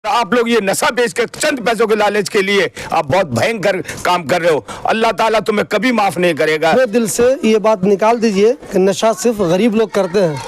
आप लोग ये नशा बेच के चंद पैसों के लालच के लिए आप बहुत भयंकर काम कर रहे हो। अल्लाह ताला तुम्हें कभी माफ नहीं करेगा। अपने दिल से ये बात निकाल दीजिए कि नशा सिर्फ गरीब लोग करते हैं।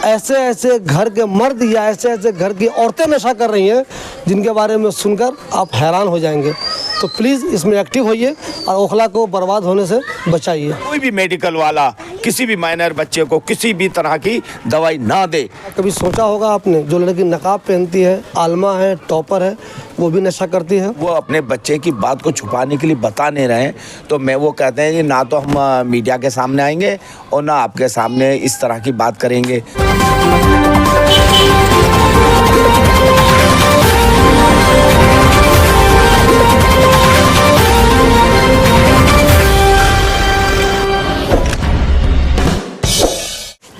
ऐसे ऐसे घर के मर्द या ऐसे ऐसे घर की औरतें नशा कर रही हैं जिनके बारे में सुनकर आप हैरान हो जाएंगे। तो प्लीज़ इसमें एक्टिव होइए और ओखला को बर्बाद होने से बचाइए। कोई भी मेडिकल वाला किसी भी माइनर बच्चे को किसी भी तरह की दवाई ना दे। कभी सोचा होगा आपने, जो लड़की नकाब पहनती है, आलमा है, टॉपर है, वो भी नशा करती है। वो अपने बच्चे की बात को छुपाने के लिए बता नहीं रहे हैं, तो मैं वो कहते हैं कि ना तो हम मीडिया के सामने आएंगे और ना आपके सामने इस तरह की बात करेंगे।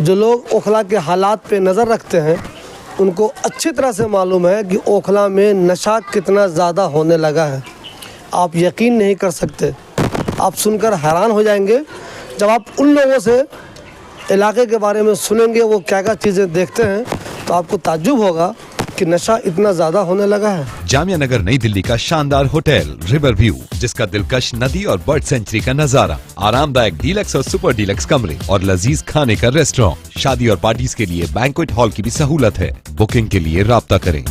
जो लोग ओखला के हालात पे नज़र रखते हैं उनको अच्छी तरह से मालूम है कि ओखला में नशा कितना ज़्यादा होने लगा है। आप यकीन नहीं कर सकते, आप सुनकर हैरान हो जाएंगे जब आप उन लोगों से इलाके के बारे में सुनेंगे, वो क्या क्या चीज़ें देखते हैं, तो आपको ताज्जुब होगा कि नशा इतना ज़्यादा होने लगा है। जामिया नगर नई दिल्ली का शानदार होटल रिवर व्यू, जिसका दिलकश नदी और बर्ड सेंचुरी का नजारा, आरामदायक डीलक्स और सुपर डीलक्स कमरे और लजीज खाने का रेस्टोरेंट। शादी और पार्टीज के लिए बैंक्वेट हॉल की भी सहूलत है। बुकिंग के लिए राब्ता करें।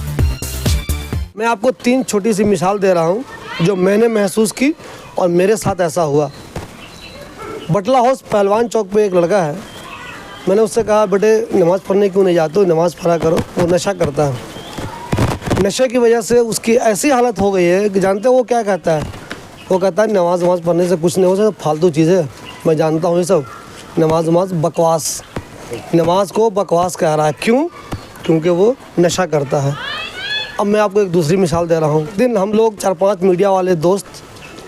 मैं आपको 3 छोटी सी मिसाल दे रहा हूँ जो मैंने महसूस की और मेरे साथ ऐसा हुआ। बटला हाउस पहलवान चौक पे एक लड़का है। मैंने उससे कहा, बेटे नमाज़ पढ़ने क्यों नहीं जाते हो, नमाज़ पढ़ा करो। वो नशा करता है। नशे की वजह से उसकी ऐसी हालत हो गई है कि जानते हो वो क्या कहता है? वो कहता है नमाज पढ़ने से कुछ नहीं हो सकता, फालतू चीज़ें, मैं जानता हूँ ये सब, नमाज बकवास। नमाज को बकवास कह रहा है। क्यों? क्योंकि वो नशा करता है। अब मैं आपको एक दूसरी मिसाल दे रहा हूँ। दिन हम लोग 4-5 मीडिया वाले दोस्त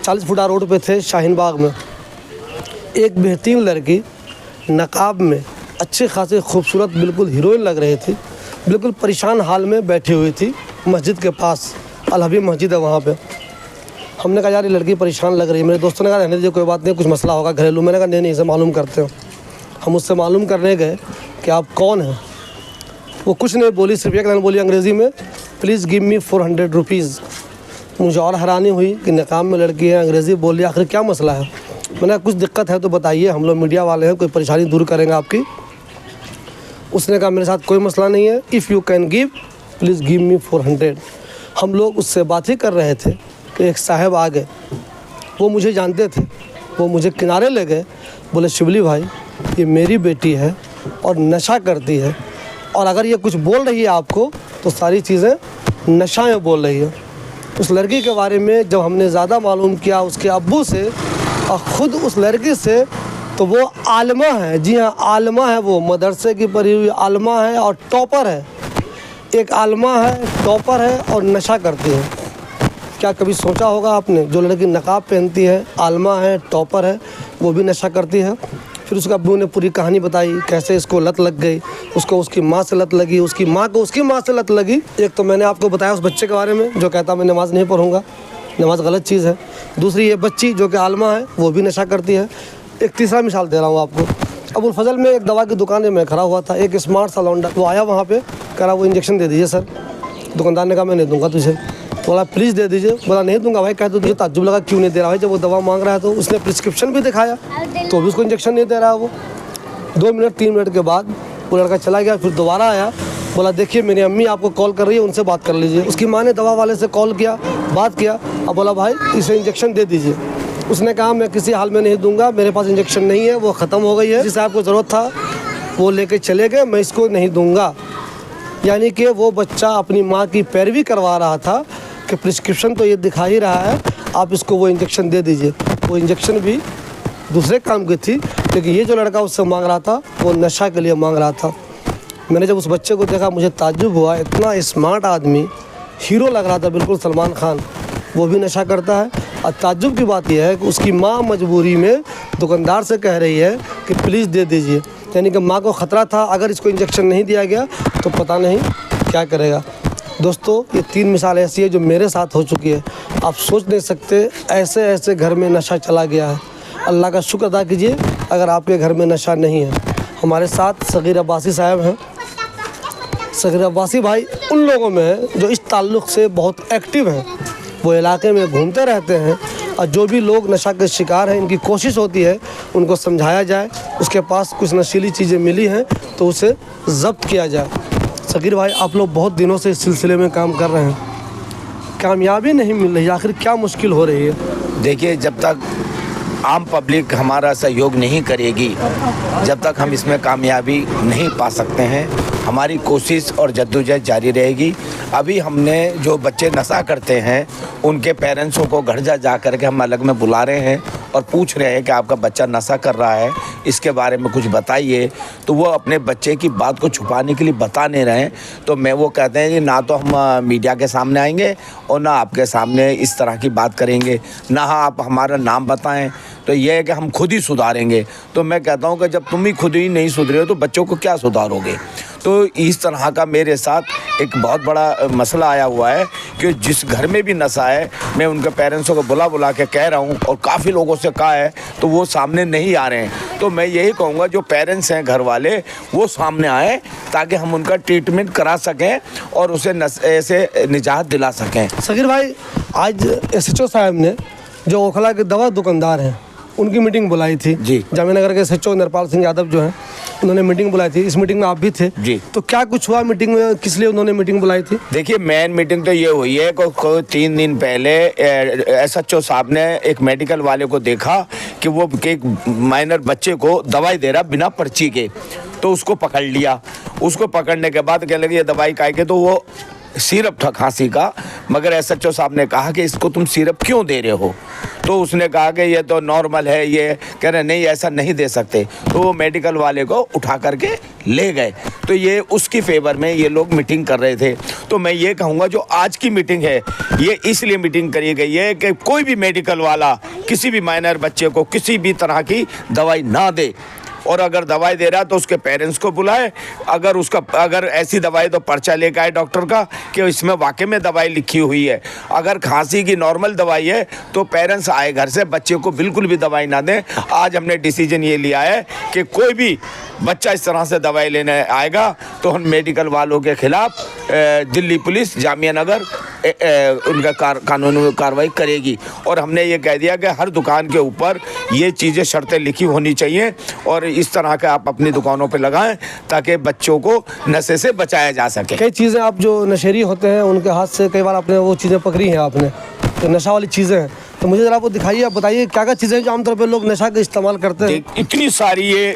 40 फुटा रोड पे थे शाहीन बाग में। एक बेहतरीन लड़की नकाब में अच्छी खासी खूबसूरत बिल्कुल हीरोइन लग रही थी, बिल्कुल परेशान हाल में बैठी हुई थी मस्जिद के पास। अल हबीब मस्जिद है वहाँ पे। हमने कहा यार ये लड़की परेशान लग रही है। मेरे दोस्तों ने कहा रहने दीजिए, कोई बात नहीं, कुछ मसला होगा घरेलू। मैंने कहा नहीं, इसे मालूम करते हैं। हम उससे मालूम करने गए कि आप कौन हैं। वो कुछ नहीं बोली, सिर्फ एक लाइन बोली अंग्रेज़ी में, प्लीज़ गिव मी 400 रुपीज़। मुझे और हैरानी हुई कि नकाब में लड़की है, अंग्रेज़ी बोल रही, आखिर क्या मसला है। मैंने कुछ दिक्कत है तो बताइए, हम लोग मीडिया वाले हैं, कोई परेशानी दूर करेंगे आपकी। उसने कहा मेरे साथ कोई मसला नहीं है, if you can give please give me 400। हम लोग उससे बात ही कर रहे थे कि एक साहब आ गए। वो मुझे जानते थे, वो मुझे किनारे ले गए, बोले शिबली भाई ये मेरी बेटी है और नशा करती है, और अगर ये कुछ बोल रही है आपको तो सारी चीज़ें नशा में बोल रही है। उस लड़की के बारे में जब हमने ज़्यादा मालूम किया उसके अब्बू से और ख़ुद उस लड़की से, तो वो आलमा है। जी हाँ, आलमा है। वो मदरसे की पढ़ी हुई आलमा है और टॉपर है। एक आलमा है, टॉपर है और नशा करती है। क्या कभी सोचा होगा आपने, जो लड़की नकाब पहनती है, आलमा है, टॉपर है, वो भी नशा करती है। फिर उसके अब्बू ने पूरी कहानी बताई कैसे इसको लत लग गई, उसको उसकी माँ से लत लगी, उसकी माँ को उसकी माँ से लत लगी। एक तो मैंने आपको बताया उस बच्चे के बारे में जो कहता मैं नमाज़ नहीं पढ़ूँगा, नमाज़ गलत चीज़ है। दूसरी ये बच्ची जो कि आलमा है, वो भी नशा करती है। एक तीसरा मिसाल दे रहा हूँ आपको। अबुल फजल में एक दवा की दुकान में मैं खड़ा हुआ था। एक स्मार्ट सा लौंडा वो आया वहाँ पे, कह रहा वो इंजेक्शन दे दीजिए सर। दुकानदार ने कहा मैं नहीं दूंगा तुझे। बोला प्लीज़ दे दीजिए। बोला नहीं दूंगा भाई। कहते तुझे ताज्जुब लगा क्यों नहीं दे रहा भाई, जब वो दवा मांग रहा है तो। उसने प्रिस्क्रिप्शन भी दिखाया तो भी उसको इंजेक्शन नहीं दे रहा वो। 2 मिनट 3 मिनट के बाद वो लड़का चला गया। फिर दोबारा आया, बोला देखिए मेरी अम्मी आपको कॉल कर रही है, उनसे बात कर लीजिए। उसकी माँ ने दवा वाले से कॉल किया, बात किया, अब बोला भाई इसे इंजेक्शन दे दीजिए। उसने कहा मैं किसी हाल में नहीं दूंगा, मेरे पास इंजेक्शन नहीं है, वो ख़त्म हो गई है, जिस साहब को ज़रूरत था वो लेके चले गए, मैं इसको नहीं दूंगा। यानी कि वो बच्चा अपनी माँ की पैरवी करवा रहा था कि प्रिस्क्रिप्शन तो ये दिखा ही रहा है, आप इसको वो इंजेक्शन दे दीजिए। वो इंजेक्शन भी दूसरे काम की थी, लेकिन ये जो लड़का उससे मांग रहा था वो नशा के लिए मांग रहा था। मैंने जब उस बच्चे को देखा मुझे ताज्जुब हुआ, इतना स्मार्ट आदमी, हीरो लग रहा था बिल्कुल सलमान खान, वो भी नशा करता है। और ताज्जुब की बात यह है कि उसकी माँ मजबूरी में दुकानदार से कह रही है कि प्लीज़ दे दीजिए। यानी कि माँ को ख़तरा था अगर इसको इंजेक्शन नहीं दिया गया तो पता नहीं क्या करेगा। दोस्तों ये 3 मिसाल ऐसी है जो मेरे साथ हो चुकी है। आप सोच नहीं सकते ऐसे ऐसे घर में नशा चला गया है। अल्लाह का शुक्र अदा कीजिए अगर आपके घर में नशा नहीं है। हमारे साथ सगीर अब्बासी साहब हैं। सगीराबासी भाई उन लोगों में है जो इस ताल्लुक़ से बहुत एक्टिव हैं, वो इलाके में घूमते रहते हैं और जो भी लोग नशा के शिकार हैं इनकी कोशिश होती है उनको समझाया जाए, उसके पास कुछ नशीली चीज़ें मिली हैं तो उसे ज़ब्त किया जाए। सगीर भाई आप लोग बहुत दिनों से इस सिलसिले में काम कर रहे हैं, कामयाबी नहीं मिल रही, आखिर क्या मुश्किल हो रही है? देखिए, जब तक आम पब्लिक हमारा सहयोग नहीं करेगी, जब तक हम इसमें कामयाबी नहीं पा सकते हैं। हमारी कोशिश और जद्दोजहद जारी रहेगी। अभी हमने जो बच्चे नशा करते हैं उनके पेरेंट्सों को घर जा कर के हम अलग में बुला रहे हैं और पूछ रहे हैं कि आपका बच्चा नशा कर रहा है, इसके बारे में कुछ बताइए। तो वो अपने बच्चे की बात को छुपाने के लिए बता नहीं रहे हैं। तो मैं वो कहते हैं कि ना तो हम मीडिया के सामने आएंगे और ना आपके सामने इस तरह की बात करेंगे, ना आप हमारा नाम बताएं। तो ये है कि हम खुद ही सुधारेंगे। तो मैं कहता हूँ कि जब तुम ही खुद ही नहीं सुधरे हो तो बच्चों को क्या सुधारोगे। तो इस तरह का मेरे साथ एक बहुत बड़ा मसला आया हुआ है कि जिस घर में भी नशा है मैं उनके पेरेंट्सों को बुला के कह रहा हूँ और काफ़ी लोगों से कहा है तो वो सामने नहीं आ रहे हैं। तो मैं यही कहूँगा जो पेरेंट्स हैं घर वाले वो सामने आए ताकि हम उनका ट्रीटमेंट करा सकें और उसे नशे से निजात दिला सकें। सगीर भाई आज SHO साहब ने जो ओखला के दवा दुकानदार हैं उनकी मीटिंग बुलाई थी जी। जामियानगर के SHO नरपाल सिंह यादव जो हैं उन्होंने मीटिंग बुलाई थी। इस मीटिंग में आप भी थे जी। तो क्या कुछ हुआ मीटिंग में, किस लिए उन्होंने मीटिंग बुलाई थी? देखिए, मेन मीटिंग तो ये हुई है को 3 दिन पहले SHO साहब ने एक मेडिकल वाले को देखा कि वो एक माइनर बच्चे को दवाई दे रहा बिना पर्ची के, तो उसको पकड़ लिया। उसको पकड़ने के बाद कहने लगे ये दवाई काहे के, तो वो सिरप था खांसी का, मगर SHO साहब ने कहा कि इसको तुम सिरप क्यों दे रहे हो। तो उसने कहा कि ये तो नॉर्मल है, ये कह रहे नहीं ऐसा नहीं दे सकते। तो वो मेडिकल वाले को उठा करके ले गए। तो ये उसकी फेवर में ये लोग मीटिंग कर रहे थे। तो मैं ये कहूँगा जो आज की मीटिंग है ये इसलिए मीटिंग करी गई है कि कोई भी मेडिकल वाला किसी भी माइनर बच्चे को किसी भी तरह की दवाई ना दे, और अगर दवाई दे रहा है तो उसके पेरेंट्स को बुलाए। अगर ऐसी दवाई तो पर्चा लेकर आए डॉक्टर का कि इसमें वाकई में दवाई लिखी हुई है। अगर खांसी की नॉर्मल दवाई है तो पेरेंट्स आए घर से, बच्चे को बिल्कुल भी दवाई ना दें। आज हमने डिसीजन ये लिया है कि कोई भी बच्चा इस तरह से दवाई लेने आएगा तो हम मेडिकल वालों के खिलाफ दिल्ली पुलिस जामियानगर उनका कानूनी कार्रवाई करेगी। और हमने ये कह दिया कि हर दुकान के ऊपर ये चीज़ें शर्तें लिखी होनी चाहिए और इस तरह के आप अपनी दुकानों पे लगाएं ताकि बच्चों को नशे से बचाया जा सके। कई चीज़ें आप जो नशेरी होते हैं उनके हाथ से कई बार आपने वो चीज़ें पकड़ी हैं, आपने तो नशा वाली चीज़ें हैं, तो मुझे ज़रा आपको दिखाइए, आप बताइए क्या क्या चीज़ें जो आमतौर पर लोग नशा का इस्तेमाल करते हैं। इतनी सारी ये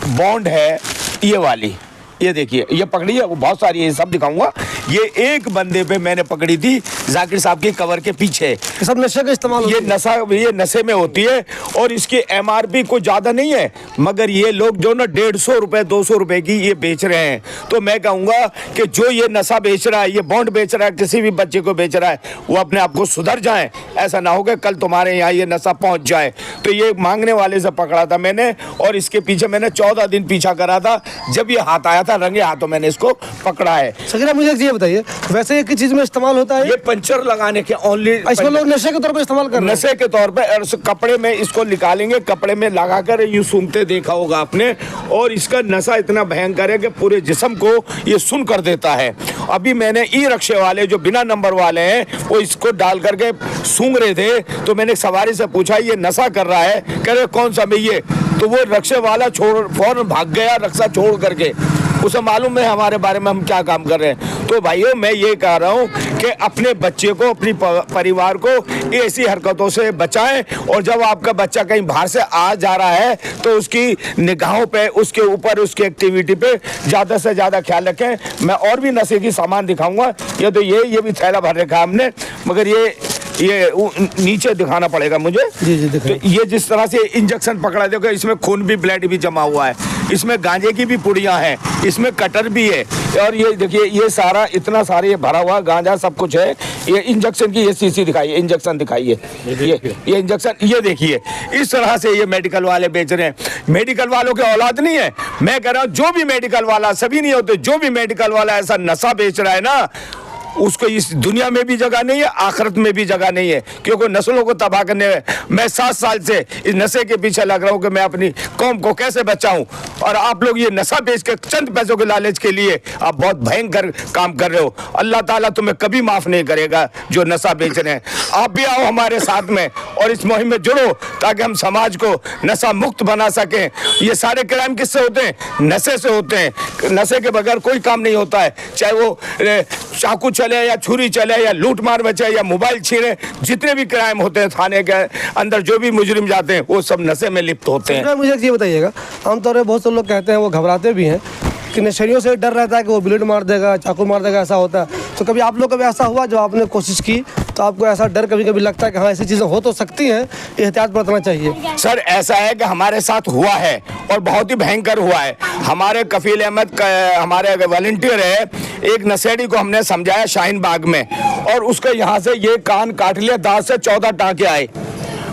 बॉन्ड है, ये वाली ये देखिए, ये पकड़ी है, वो बहुत सारी है, सब दिखाऊंगा। ये एक बंदे पे मैंने पकड़ी थी जाकिर साहब के कवर के पीछे। ये सब नशे का इस्तेमाल, ये नशे में होती है और इसकी MRP कोई ज़्यादा नहीं है, मगर ये लोग जो ना 150 रुपये 200 रुपये की ये बेच रहे हैं। तो मैं कहूँगा कि जो ये नशा बेच रहा है, ये बॉन्ड बेच रहा है, किसी भी बच्चे को बेच रहा है, वो अपने आप को सुधर जाए। ऐसा ना हो कि कल तुम्हारे यहाँ ये नशा पहुँच जाए। तो ये मांगने वाले से पकड़ा था मैंने और इसके पीछे मैंने 14 दिन पीछा करा था। जब ये हाथ आया था रंगे हाथों मैंने इसको पकड़ा है। सगीरा मुझे एक बताइए, वैसे एक चीज में इस्तेमाल होता है, ये पंचर लगाने के ओनली, इसको लोग नशे के तौर पे इस्तेमाल कर रहे हैं। नशे के तौर पे और कपड़े में इसको निकालेंगे, कपड़े में लगाकर यूं सूंघते देखा होगा आपने, और इसका नशा इतना भयंकर है कि पूरे जिस्म को ये सुन कर देता है। अभी मैंने ई रिक्शे वाले जो बिना नंबर वाले हैं वो इसको डाल करके सूंघ रहे थे, तो मैंने सवारी से पूछा ये नशा कर रहा है, कह रहे कौन सा भैया, तो वो रिक्शे वाला फौरन भाग गया रिक्शा छोड़ करके। उसे मालूम है हमारे बारे में हम क्या काम कर रहे हैं। तो भाइयों मैं ये कह रहा हूँ कि अपने बच्चे को, अपनी परिवार को ऐसी हरकतों से बचाएं, और जब आपका बच्चा कहीं बाहर से आ जा रहा है तो उसकी निगाहों पे, उसके ऊपर, उसकी एक्टिविटी पे ज़्यादा से ज़्यादा ख्याल रखें। मैं और भी नशे की सामान दिखाऊंगा। ये तो ये भी थैला भर रखा हमने, मगर ये नीचे दिखाना पड़ेगा मुझे। जी तो ये जिस तरह से इंजेक्शन पकड़ा, देखो इसमें खून भी, ब्लड भी जमा हुआ है, इसमें गांजे की भी पुड़ियाँ हैं, इसमें कटर भी है, और ये देखिए ये सारा इतना सारे ये भरा हुआ गांजा सब कुछ है। ये इंजेक्शन की ये शीशी दिखाइए, इंजेक्शन दिखाइए, ये इंजेक्शन, ये देखिए इस तरह से ये मेडिकल वाले बेच रहे हैं। मेडिकल वालों के औलाद नहीं है, मैं कह रहा हूँ जो भी मेडिकल वाला, सभी नहीं होते, जो भी मेडिकल वाला ऐसा नशा बेच रहा है ना, उसको इस दुनिया में भी जगह नहीं है, आखिरत में भी जगह नहीं है, क्योंकि नस्लों को तबाह करने में मैं 7 साल से इस नशे के पीछे लग रहा हूँ कि मैं अपनी कौम को कैसे बचाऊं। और आप लोग ये नशा बेच के चंद पैसों के लालच के लिए आप बहुत भयंकर काम कर रहे हो। अल्लाह ताला तुम्हें कभी माफ नहीं करेगा जो नशा बेच रहे हैं। आप भी आओ हमारे साथ में और इस मुहिम में जुड़ो ताकि हम समाज को नशा मुक्त बना सकें। ये सारे क्राइम किससे होते हैं? नशे से होते हैं। नशे के बगैर कोई काम नहीं होता है, चाहे वो चाकू चले या छुरी चले या लूट मार बचे या मोबाइल छीने, जितने भी क्राइम होते हैं थाने के अंदर जो भी मुजरिम जाते हैं वो सब नशे में लिप्त होते हैं। मुझे ये बताइएगा, आमतौर पर बहुत से लोग कहते हैं, वो घबराते भी हैं कि नशेड़ियों से डर रहता है कि वो ब्लेड मार देगा, चाकू मार देगा, ऐसा होता है। तो कभी आप लोग कभी ऐसा हुआ जब आपने कोशिश की तो आपको ऐसा डर कभी कभी लगता है कि हाँ ऐसी चीज़ें हो तो सकती हैं, एहतियात बरतना चाहिए? सर ऐसा है कि हमारे साथ हुआ है और बहुत ही भयंकर हुआ है। हमारे कफील अहमद हमारे वॉलंटियर है, एक नशेड़ी को हमने समझाया शाहीन बाग में, और उसको यहाँ से ये कान काट लिया, दांत से 14 टाँके आए,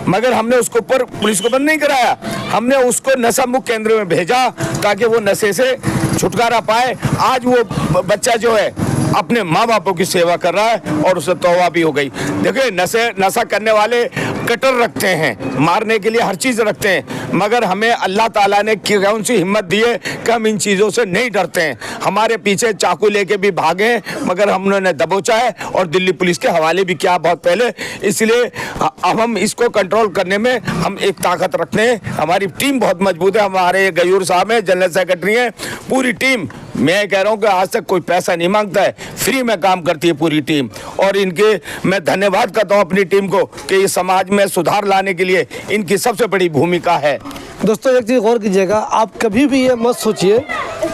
मगर हमने उसको ऊपर पुलिस को बंद नहीं कराया। हमने उसको नशा मुक्त केंद्र में भेजा ताकि वो नशे से छुटकारा पाए। आज वो बच्चा जो है अपने माँ बापों की सेवा कर रहा है और उसे तौबा भी हो गई। देखिए नशा करने वाले कटर रखते हैं, मारने के लिए हर चीज़ रखते हैं, मगर हमें अल्लाह ताला ने कौन सी हिम्मत दी है कि हम इन चीज़ों से नहीं डरते हैं। हमारे पीछे चाकू लेके भी भागे मगर हमने दबोचा है और दिल्ली पुलिस के हवाले भी किया बहुत पहले। इसलिए अब हम इसको कंट्रोल करने में हम एक ताकत रखते हैं। हमारी टीम बहुत मजबूत है। हमारे गयूर साहब हैं, जनरल सेक्रेटरी हैं, पूरी टीम। मैं कह रहा हूँ कि आज तक कोई पैसा नहीं मांगता है, फ्री में काम करती है पूरी टीम। और इनके मैं धन्यवाद करता हूँ अपनी टीम को कि इस समाज में सुधार लाने के लिए इनकी सबसे बड़ी भूमिका है। दोस्तों एक चीज़ गौर कीजिएगा, आप कभी भी ये मत सोचिए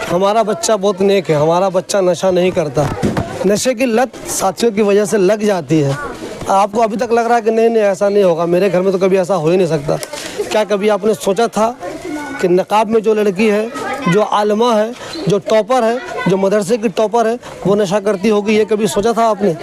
हमारा बच्चा बहुत नेक है, हमारा बच्चा नशा नहीं करता। नशे की लत साथियों की वजह से लग जाती है। आपको अभी तक लग रहा है कि नहीं ऐसा नहीं होगा, मेरे घर में तो कभी ऐसा हो ही नहीं सकता। क्या कभी आपने सोचा था कि नकाब में जो लड़की है, जो आलमा है, जो टॉपर है, जो मदरसे की टॉपर है, वो नशा करती होगी? ये कभी सोचा था आपने?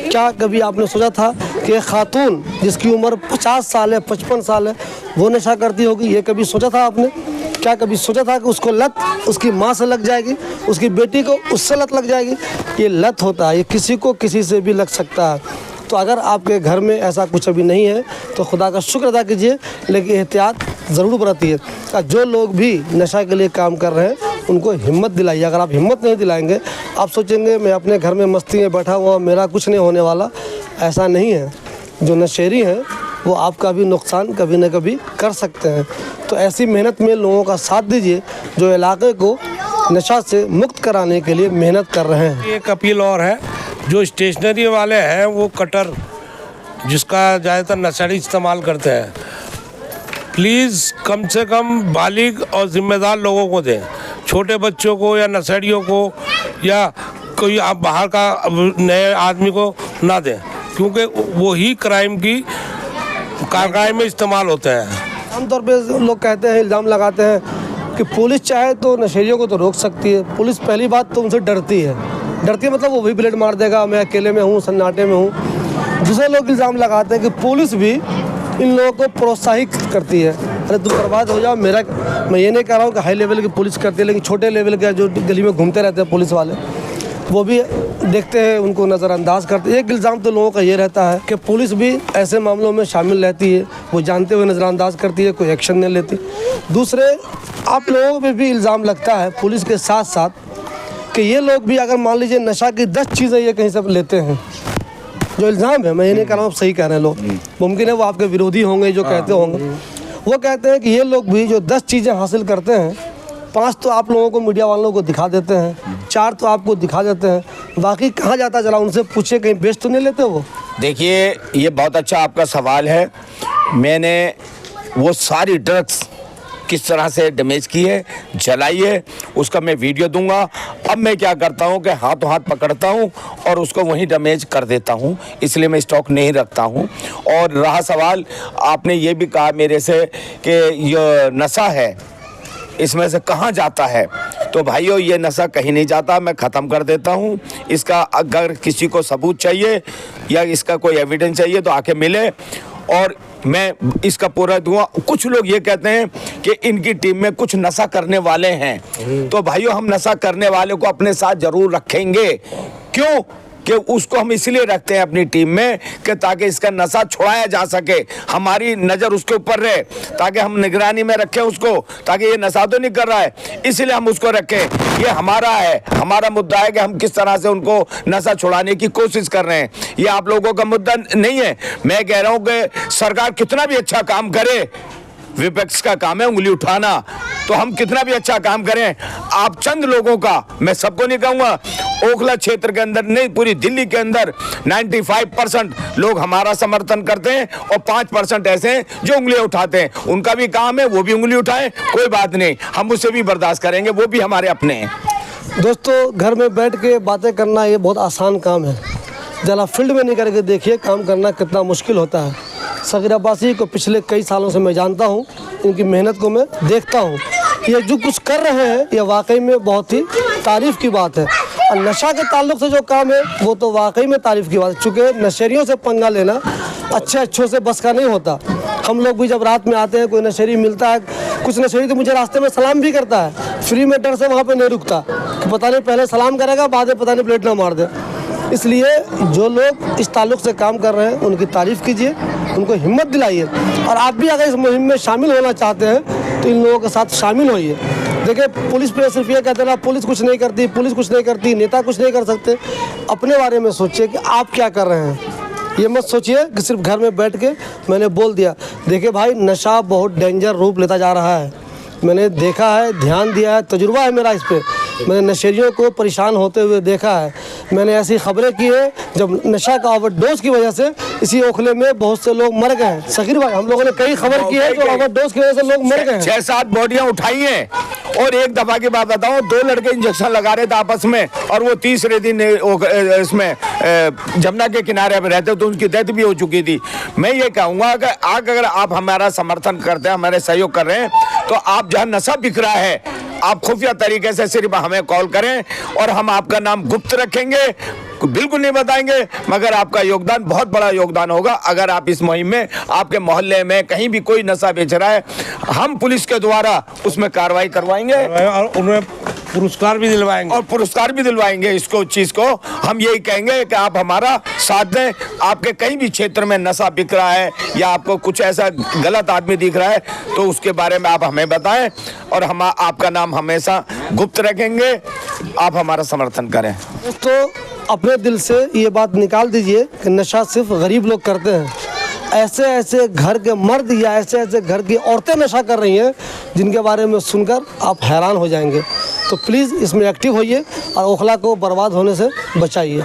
क्या कभी आपने सोचा था कि एक खातून जिसकी उम्र 50 साल है, 55 साल है, वो नशा करती होगी? ये कभी सोचा था आपने? क्या कभी सोचा था कि उसको लत उसकी माँ से लग जाएगी, उसकी बेटी को उससे लत लग जाएगी? ये लत होता है, ये किसी को किसी से भी लग सकता है। तो अगर आपके घर में ऐसा कुछ अभी नहीं है तो खुदा का शुक्र अदा कीजिए, लेकिन एहतियात ज़रूर बरतिए। जो लोग भी नशा के लिए काम कर रहे हैं उनको हिम्मत दिलाइए। अगर आप हिम्मत नहीं दिलाएंगे, आप सोचेंगे मैं अपने घर में मस्ती में बैठा हुआ, मेरा कुछ नहीं होने वाला। ऐसा नहीं है। जो नशेड़ी हैं वो आपका भी नुकसान कभी न कभी कर सकते हैं। तो ऐसी मेहनत में लोगों का साथ दीजिए जो इलाके को नशा से मुक्त कराने के लिए मेहनत कर रहे हैं। एक अपील और है, जो स्टेशनरी वाले हैं वो कटर जिसका ज़्यादातर नशेड़ी इस्तेमाल करते हैं, प्लीज़ कम से कम बालिग और ज़िम्मेदार लोगों को दें। छोटे बच्चों को या नशेड़ियों को या कोई आप बाहर का नए आदमी को ना दें, क्योंकि वो ही क्राइम की कारवाई में इस्तेमाल होते हैं। आमतौर पे लोग कहते हैं, इल्ज़ाम लगाते हैं कि पुलिस चाहे तो नशेड़ियों को तो रोक सकती है। पुलिस पहली बात तो उनसे डरती है मतलब वो भी ब्लेड मार देगा, मैं अकेले में हूँ, सन्नाटे में हूँ। दूसरे लोग इल्ज़ाम लगाते हैं कि पुलिस भी इन लोगों को प्रोत्साहित करती है, अरे तुम बर्बाद हो जाओ। मैं ये नहीं कह रहा हूँ कि हाई लेवल की पुलिस करती है, लेकिन छोटे लेवल के जो गली में घूमते रहते हैं पुलिस वाले, वो भी देखते हैं, उनको नज़रअंदाज करते हैं। एक इल्ज़ाम तो लोगों का ये रहता है कि पुलिस भी ऐसे मामलों में शामिल रहती है, वो जानते हुए नज़रअंदाज करती है, कोई एक्शन नहीं लेती। दूसरे आप लोगों पे भी इल्ज़ाम लगता है पुलिस के साथ साथ कि ये लोग भी अगर मान लीजिए नशा की 10 चीज़ें ये कहीं से लेते हैं, जो इल्ज़ाम है, मैं ये नहीं कह रहा हूँ आप सही कह रहे हैं लोग, मुमकिन है वो आपके विरोधी होंगे जो कहते होंगे। वो कहते हैं कि ये लोग भी जो 10 चीज़ें हासिल करते हैं, 5 तो आप लोगों को मीडिया वालों को दिखा देते हैं, 4 तो आपको दिखा देते हैं, बाकी कहाँ जाता चला? उनसे पूछे कहीं बेच तो नहीं लेते वो? देखिए ये बहुत अच्छा आपका सवाल है। मैंने वो सारी ड्रग्स किस तरह से डैमेज की है, जलाई है, उसका मैं वीडियो दूंगा। अब मैं क्या करता हूं कि हाथों हाथ पकड़ता हूं और उसको वहीं डैमेज कर देता हूं, इसलिए मैं स्टॉक नहीं रखता हूं। और रहा सवाल, आपने ये भी कहा मेरे से कि ये नशा है, इसमें से कहाँ जाता है? तो भाइयों ये नशा कहीं नहीं जाता, मैं ख़त्म कर देता हूँ। इसका अगर किसी को सबूत चाहिए या इसका कोई एविडेंस चाहिए तो आके मिले और मैं इसका पूरा दूंगा। कुछ लोग ये कहते हैं कि इनकी टीम में कुछ नशा करने वाले हैं, तो भाइयों हम नशा करने वाले को अपने साथ जरूर रखेंगे। क्यों? कि उसको हम इसलिए रखते हैं अपनी टीम में कि ताकि इसका नशा छुड़ाया जा सके, हमारी नज़र उसके ऊपर रहे, ताकि हम निगरानी में रखें उसको, ताकि ये नशा तो नहीं कर रहा है, इसलिए हम उसको रखें। ये हमारा है, हमारा मुद्दा है कि हम किस तरह से उनको नशा छुड़ाने की कोशिश कर रहे हैं। ये आप लोगों का मुद्दा नहीं है। मैं कह रहा हूँ कि सरकार कितना भी अच्छा काम करे, विपक्ष का काम है उंगली उठाना, तो हम कितना भी अच्छा काम करें, आप चंद लोगों का, मैं सबको नहीं कहूँगा, ओखला क्षेत्र के अंदर नहीं पूरी दिल्ली के अंदर 95% लोग हमारा समर्थन करते हैं और 5% ऐसे हैं जो उंगलियां उठाते हैं। उनका भी काम है, वो भी उंगली उठाएं, कोई बात नहीं, हम उससे भी बर्दाश्त करेंगे, वो भी हमारे अपने हैं। दोस्तों, घर में बैठ के बातें करना ये बहुत आसान काम है, जरा फील्ड में नहीं करके देखिए काम करना कितना मुश्किल होता है। सगीर अब्बासी को पिछले कई सालों से मैं जानता हूँ, इनकी मेहनत को मैं देखता हूँ। ये जो कुछ कर रहे हैं ये वाकई में बहुत ही तारीफ़ की बात है। और नशा के ताल्लुक से जो काम है वो तो वाकई में तारीफ़ की बात है, चूँकि नशेरियों से पंगा लेना अच्छों से बस का नहीं होता। हम लोग भी जब रात में आते हैं, कोई नशेरी मिलता है, कुछ नशेरी तो मुझे रास्ते में सलाम भी करता है, फ्री में डर से वहाँ पर नहीं रुकता कि पता नहीं पहले सलाम करेगा, बाद में पता नहीं प्लेट ना मार दे। इसलिए जो लोग इस ताल्लुक से काम कर रहे हैं उनकी तारीफ़ कीजिए, उनको हिम्मत दिलाइए। और आप भी अगर इस मुहिम में शामिल होना चाहते हैं तो इन लोगों के साथ शामिल होइए। देखिए, पुलिस पे सिर्फ ये कहते हैं ना पुलिस कुछ नहीं करती, पुलिस कुछ नहीं करती, नेता कुछ नहीं कर सकते। अपने बारे में सोचिए कि आप क्या कर रहे हैं। ये मत सोचिए कि सिर्फ घर में बैठ के मैंने बोल दिया। देखिए भाई, नशा बहुत डेंजर रूप लेता जा रहा है। मैंने देखा है, ध्यान दिया है, तजुर्बा है मेरा इस पर। मैंने नशेरियों को परेशान होते हुए देखा है। मैंने ऐसी खबरें की है जब नशा का ओवरडोज की वजह से इसी ओखले में बहुत से लोग मर गए हैं। सगीर भाई, हम लोगों ने कई खबर की है जो ओवरडोज की वजह से लोग मर गए हैं। 6-7 बॉडियां उठाई हैं। और एक दफा की बात बताऊं, 2 लड़के इंजेक्शन लगा रहे थे आपस में, और वो तीसरे दिन इसमें जमुना के किनारे पे रहते तो उनकी डेथ भी हो चुकी थी। मैं ये कहूँगा कि अगर आप हमारा समर्थन करते हैं, हमारे सहयोग कर रहे हैं, तो आप जहाँ नशा बिक रहा है, आप खुफिया तरीके से सिर्फ हमें कॉल करें और हम आपका नाम गुप्त रखेंगे, बिल्कुल नहीं बताएंगे, मगर आपका योगदान बहुत बड़ा योगदान होगा। अगर आप इस मुहिम में, आपके मोहल्ले में कहीं भी कोई नशा बेच रहा है, हम पुलिस के द्वारा उसमें कार्रवाई करवाएंगे और उन्हें पुरस्कार भी दिलवाएंगे। इसको चीज़ को हम यही कहेंगे कि आप हमारा साथ दें। आपके कहीं भी क्षेत्र में नशा बिक रहा है या आपको कुछ ऐसा गलत आदमी दिख रहा है तो उसके बारे में आप हमें बताएं और हम आपका नाम हमेशा गुप्त रखेंगे। आप हमारा समर्थन करें। दोस्तों, अपने दिल से ये बात निकाल दीजिए कि नशा सिर्फ गरीब लोग करते हैं। ऐसे ऐसे घर के मर्द या ऐसे ऐसे घर की औरतें नशा कर रही हैं जिनके बारे में सुनकर आप हैरान हो जाएंगे। तो प्लीज़ इसमें एक्टिव होइए और ओखला को बर्बाद होने से बचाइए।